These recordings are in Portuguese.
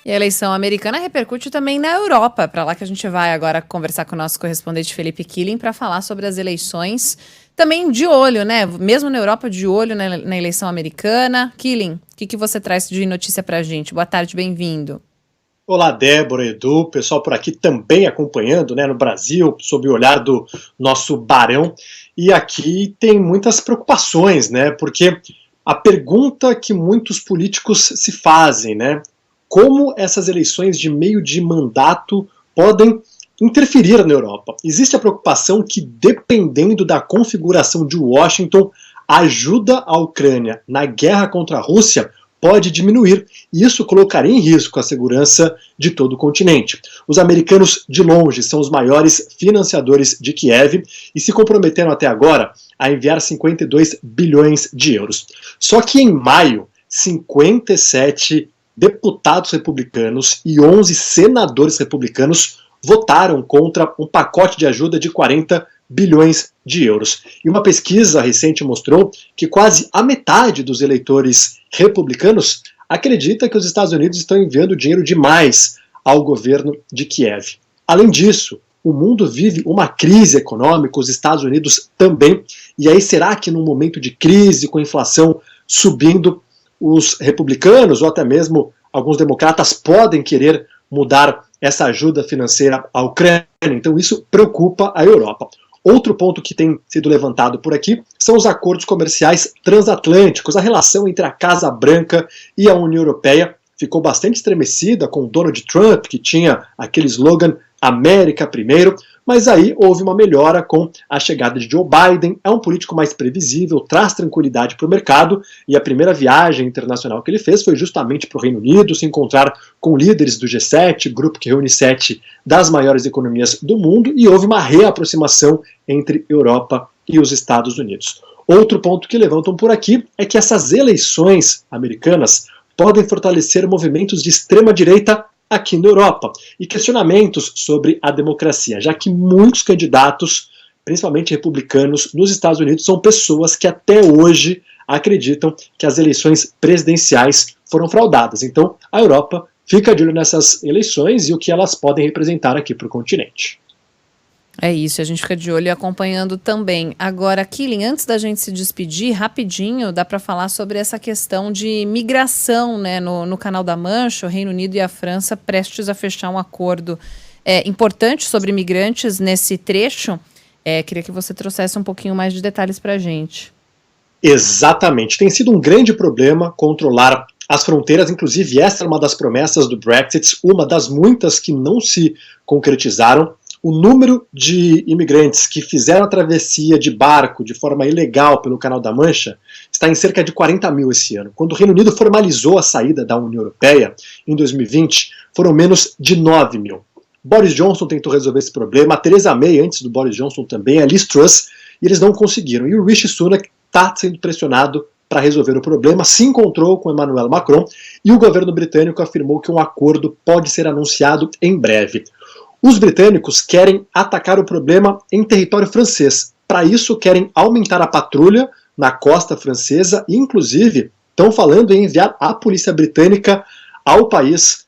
E a eleição americana repercute também na Europa, para lá que a gente vai agora conversar com o nosso correspondente Felipe Killing para falar sobre as eleições, também de olho, né? Mesmo na Europa, de olho na eleição americana. Killing, o que você traz de notícia para a gente? Boa tarde, bem-vindo. Olá, Débora, Edu, pessoal por aqui também acompanhando, né, no Brasil, sob o olhar do nosso Barão. E aqui tem muitas preocupações, né, porque a pergunta que muitos políticos se fazem, né, como essas eleições de meio de mandato podem interferir na Europa? Existe a preocupação que, dependendo da configuração de Washington, a ajuda à Ucrânia na guerra contra a Rússia pode diminuir, e isso colocaria em risco a segurança de todo o continente. Os americanos, de longe, são os maiores financiadores de Kiev e se comprometeram até agora a enviar 52 bilhões de euros. Só que em maio, 57 deputados republicanos e 11 senadores republicanos votaram contra um pacote de ajuda de 40 bilhões de euros. E uma pesquisa recente mostrou que quase a metade dos eleitores republicanos acredita que os Estados Unidos estão enviando dinheiro demais ao governo de Kiev. Além disso, o mundo vive uma crise econômica, os Estados Unidos também, e aí será que num momento de crise, com a inflação subindo, os republicanos ou até mesmo alguns democratas podem querer mudar essa ajuda financeira à Ucrânia? Então isso preocupa a Europa. Outro ponto que tem sido levantado por aqui são os acordos comerciais transatlânticos. A relação entre a Casa Branca e a União Europeia ficou bastante estremecida com o Donald Trump, que tinha aquele slogan América primeiro, mas aí houve uma melhora com a chegada de Joe Biden. É um político mais previsível, traz tranquilidade para o mercado, e a primeira viagem internacional que ele fez foi justamente para o Reino Unido, se encontrar com líderes do G7, grupo que reúne 7 das maiores economias do mundo, e houve uma reaproximação entre Europa e os Estados Unidos. Outro ponto que levantam por aqui é que essas eleições americanas podem fortalecer movimentos de extrema-direita aqui na Europa, e questionamentos sobre a democracia, já que muitos candidatos, principalmente republicanos, nos Estados Unidos, são pessoas que até hoje acreditam que as eleições presidenciais foram fraudadas. Então, a Europa fica de olho nessas eleições e o que elas podem representar aqui para o continente. É isso, a gente fica de olho e acompanhando também. Agora, Killing, antes da gente se despedir, rapidinho, dá para falar sobre essa questão de migração, né, no Canal da Mancha, o Reino Unido e a França prestes a fechar um acordo importante sobre imigrantes nesse trecho. Queria que você trouxesse um pouquinho mais de detalhes para a gente. Exatamente, tem sido um grande problema controlar as fronteiras, inclusive essa é uma das promessas do Brexit, uma das muitas que não se concretizaram. O número de imigrantes que fizeram a travessia de barco de forma ilegal pelo Canal da Mancha está em cerca de 40 mil esse ano. Quando o Reino Unido formalizou a saída da União Europeia, em 2020, foram menos de 9 mil. Boris Johnson tentou resolver esse problema, a Theresa May, antes do Boris Johnson também, a Liz Truss, e eles não conseguiram. E o Rishi Sunak está sendo pressionado para resolver o problema, se encontrou com Emmanuel Macron, e o governo britânico afirmou que um acordo pode ser anunciado em breve. Os britânicos querem atacar o problema em território francês. Para isso, querem aumentar a patrulha na costa francesa e, inclusive, estão falando em enviar a polícia britânica ao país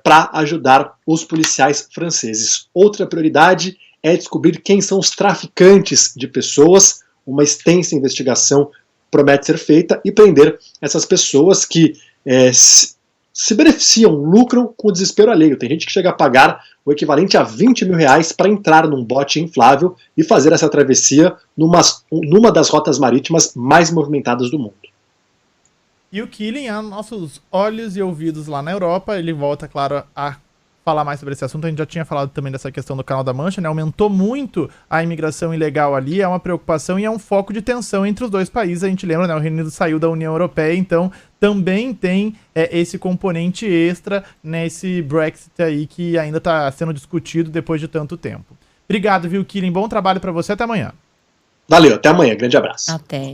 para ajudar os policiais franceses. Outra prioridade é descobrir quem são os traficantes de pessoas. Uma extensa investigação promete ser feita e prender essas pessoas que se beneficiam, lucram com o desespero alheio. Tem gente que chega a pagar o equivalente a 20 mil reais para entrar num bote inflável e fazer essa travessia numa das rotas marítimas mais movimentadas do mundo. E o Killing é nossos olhos e ouvidos lá na Europa. Ele volta, claro, a falar mais sobre esse assunto. A gente já tinha falado também dessa questão do Canal da Mancha, né? Aumentou muito a imigração ilegal ali, é uma preocupação e é um foco de tensão entre os dois países. A gente lembra, né? O Reino Unido saiu da União Europeia, então também tem esse componente extra nesse Brexit aí que ainda está sendo discutido depois de tanto tempo. Obrigado, viu, Killing? Bom trabalho para você, até amanhã. Valeu, até amanhã. Grande abraço. Até.